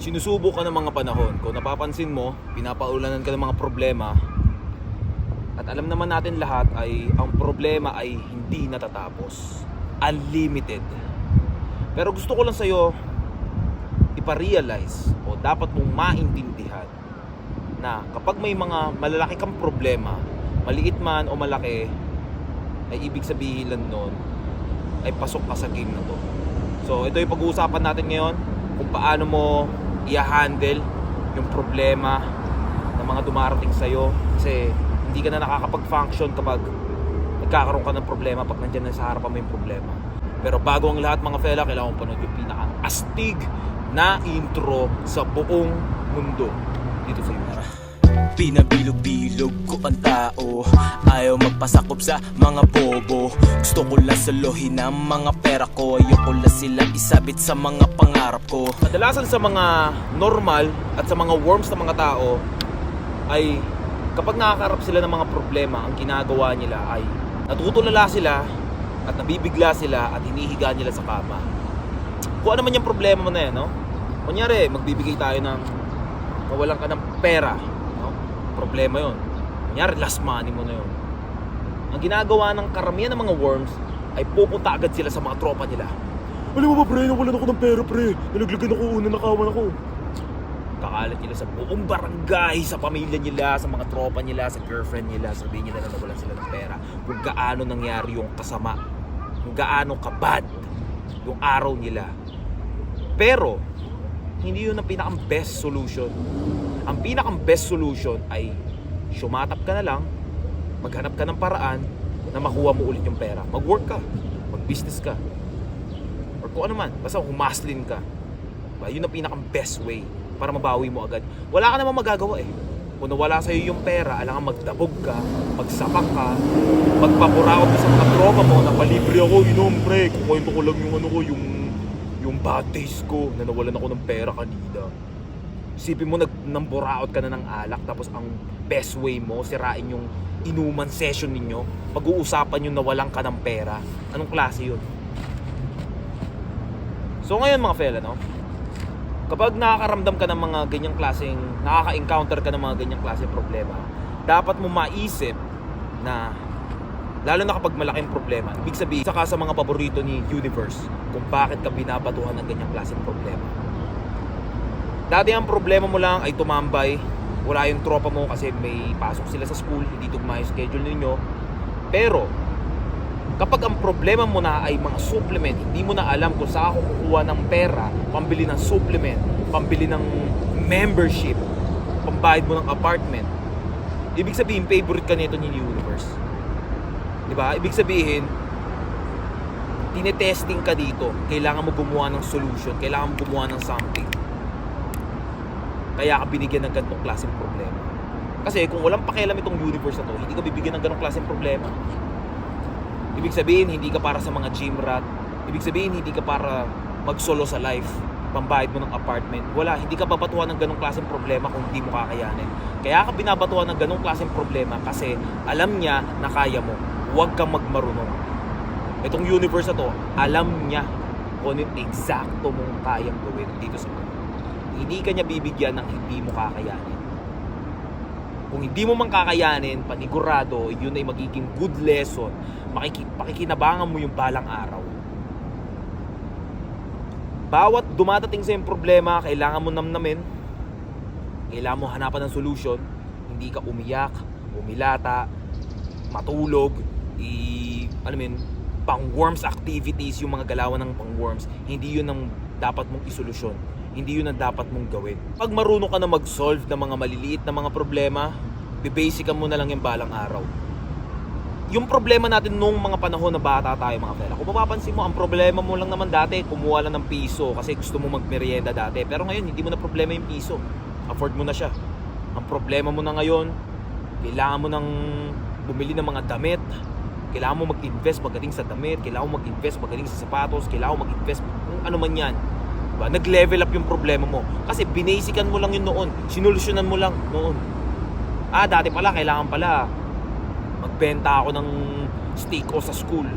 Sinusubok ka ng mga panahon. Kung napapansin mo, pinapaulanan ka ng mga problema. At alam naman natin lahat ay ang problema ay hindi natatapos. Unlimited. Pero gusto ko lang sa'yo iparealize o dapat mong maintindihan na kapag may mga malalaki kang problema, maliit man o malaki, ay ibig sabihin lang nun ay pasok ka sa game na to. So ito yung pag-uusapan natin ngayon, kung paano mo i-handle yung problema ng mga dumarating sa'yo. Kasi hindi ka na nakakapag-function kapag nagkakaroon ka ng problema, pag nandyan na sa harapan mo yung problema. Pero bago ang lahat mga fella, kailangan mo panood yung pinaka-astig na intro sa buong mundo dito sa YouTube. Pinabilog-bilog ko ang tao, ayaw magpasakop sa mga bobo. Gusto ko lang salohin ang mga pera ko, ayoko lang sila isabit sa mga pangarap ko. Kadalasan sa mga normal at sa mga worms na mga tao ay kapag nakakarap sila ng mga problema, ang ginagawa nila ay natutulala sila at nabibigla sila at hinihiga nila sa kama. Kung ano man yung problema mo na yan, no? Kunyari, magbibigay tayo ng mawalan ka ng pera, no? Problema yon. Kunyari, last money mo na yon. Ang ginagawa ng karamihan ng mga worms ay pupunta agad sila sa mga tropa nila. Alam mo ba pre, nawalan ako ng pera pre. Nalaglagan ako, nakawan ako. Kakalat nila sa buong barangay, sa pamilya nila, sa mga tropa nila, sa girlfriend nila. Sabihin nila na nawalan sila ng pera. Kung gaano nangyari yung kasama, kung gaano kabad yung araw nila. Pero hindi yun ang pinakang best solution. Ang pinakang best solution ay sumatap ka na lang, maghanap ka ng paraan na makuha mo ulit yung pera. Mag-work ka, mag-business ka, or kung ano man, basta humaslin ka. Diba? Yun ang pinakang best way para mabawi mo agad. Wala ka namang magagawa eh. Kung nawala sa'yo yung pera, alangan magdabog ka, magsapak ka, magpapuraot ka sa mga tropa mo na palibre ako, inom pre, kukwento ko lang yung ano ko, yung bad days ko na nawalan ako ng pera kanina. Isipin mo, namburaot ka na ng alak, tapos ang best way mo, sirain yung inuman session ninyo, pag-uusapan yung nawalan ka ng pera. Anong klase yun? So ngayon mga fella, no? Kapag nakakaramdam ka ng mga ganyang klaseng, nakaka-encounter ka ng mga ganyang klaseng problema, dapat mo maisip na, lalo na kapag malaking problema, ibig sabihin, saka sa mga paborito ni Universe, kung bakit ka binabatuhan ng ganyang klaseng problema. Dati ang problema mo lang ay tumambay, wala yung tropa mo kasi may pasok sila sa school, hindi tugma yung schedule ninyo. Pero, kapag ang problema mo na ay mga supplement, hindi mo na alam kung saan ako kukuha ng pera, pambili ng supplement, pambili ng membership, pambayad mo ng apartment, ibig sabihin, favorite ka nito ni Universe. Diba? Ibig sabihin, tinetesting ka dito. Kailangan mo gumawa ng solution, kailangan mo gumawa ng something. Kaya ka binigyan ng ganitong klaseng problema. Kasi kung walang pakialam itong universe na to, hindi ka bibigyan ng ganitong klaseng problema. Ibig sabihin, hindi ka para sa mga gym rat. Ibig sabihin, hindi ka para mag-solo sa life, pambayad mo ng apartment. Wala, hindi ka babatuhan ng ganong klaseng problema kung hindi mo kakayanin. Kaya ka binabatuhan ng ganong klaseng problema kasi alam niya na kaya mo. Huwag kang magmarunong. Itong universe na to, alam niya kung ano yung eksakto mong kayang gawin dito sa mundo. Hindi ka niya bibigyan ng hindi mo kakayanin. Kung hindi mo man kakayanin, panigurado, yun ay magiging good lesson. Pakikinabangan mo yung balang araw. Bawat dumadating sa yung problema, kailangan mo namnamin. Kailangan mo hanapan ng solusyon. Hindi ka umiyak, umilata, matulog, pang-worms activities, yung mga galawan ng pang-worms. Hindi yun ang dapat mong isolusyon. Hindi yun ang dapat mong gawin. Pag marunong ka na mag-solve ng mga maliliit na mga problema, bibasican mo na lang yung balang araw. Yung problema natin nung mga panahon na bata tayo mga fella, kung mapapansin mo, ang problema mo lang naman dati, kumuha lang ng piso kasi gusto mo magmerienda dati. Pero ngayon, hindi mo na problema yung piso. Afford mo na siya. Ang problema mo na ngayon, kailangan mo nang bumili ng mga damit, kailangan mo mag-invest pagdating sa damit, kailangan mo mag-invest pagdating sa sapatos, kailangan mo mag-invest kung ano man yan. Diba? Nag-level up yung problema mo. Kasi binasican mo lang yun noon. Sinolusyonan mo lang noon. Dati pala, kailangan pala magbenta ako ng steak o sa school.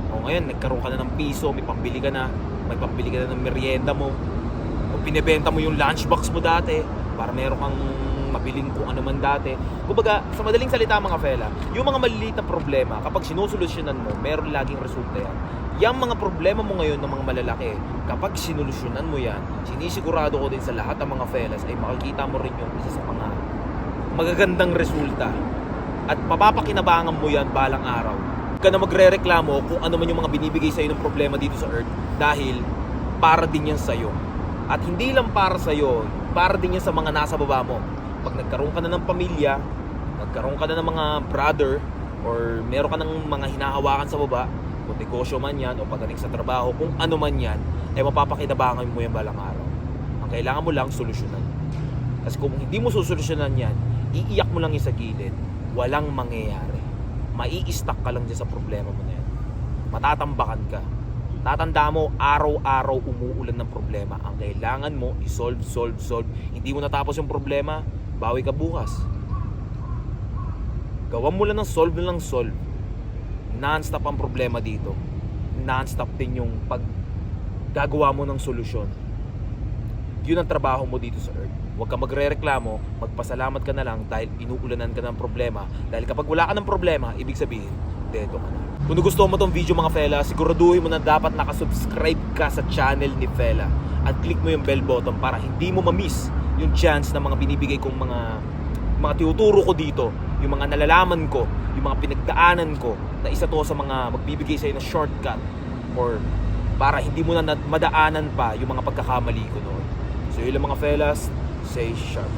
O ngayon, nagkaroon ka na ng piso, may pambili ka na ng merienda mo. binebenta mo yung lunchbox mo dati para meron kang mabiling kung ano man dati. Kumbaga, sa madaling salita mga fella, yung mga maliliit na problema, kapag sinusolusyonan mo, meron laging resulta yan. Yung mga problema mo ngayon ng mga malalaki, kapag sinulusyonan mo yan, sinisigurado ko din sa lahat ng mga fellas ay makikita mo rin yung isa sa mga magagandang resulta. At mapapakinabangan mo yan balang araw. Huwag ka na magre-reklamo kung ano man yung mga binibigay sa'yo ng problema dito sa Earth dahil para din yan sa'yo. At hindi lang para sa'yo, para din yan sa mga nasa baba mo. Pag nagkaroon ka na ng pamilya, nagkaroon ka na ng mga brother, or meron ka ng mga hinahawakan sa baba, kung negosyo man yan, o pagdating sa trabaho, kung ano man yan, ay mapapakinabangan mo yan balang araw. Ang kailangan mo lang, solusyonan. Kasi kung hindi mo solusyonan yan, iiyak mo lang yung sa gilid, walang mangyayari. Mai-stuck ka lang dyan sa problema mo na yan. Matatambakan ka. Tatanda mo, araw-araw umuulan ng problema. Ang kailangan mo, solve. Hindi mo natapos yung problema, bawi ka bukas. Gawan mo lang ng solve. Non-stop ang problema dito. Non-stop din yung paggagawa mo ng solusyon. Yun ang trabaho mo dito sa Earth. Huwag ka magre-reklamo, magpasalamat ka na lang dahil inuulanan ka ng problema. Dahil kapag wala ka ng problema, ibig sabihin, dedo ka na. Kung gusto mo tong video mga fella, siguraduhin mo na dapat nakasubscribe ka sa channel ni Fella. At click mo yung bell button para hindi mo ma-miss yung chance na mga binibigay kong mga tinuturo ko dito, yung mga nalalaman ko, yung mga pinagdaanan ko, na isa to sa mga magbibigay sa'yo na shortcut or para hindi mo na madaanan pa yung mga pagkakamali ko noon. So yun lang mga fellas, stay sharp.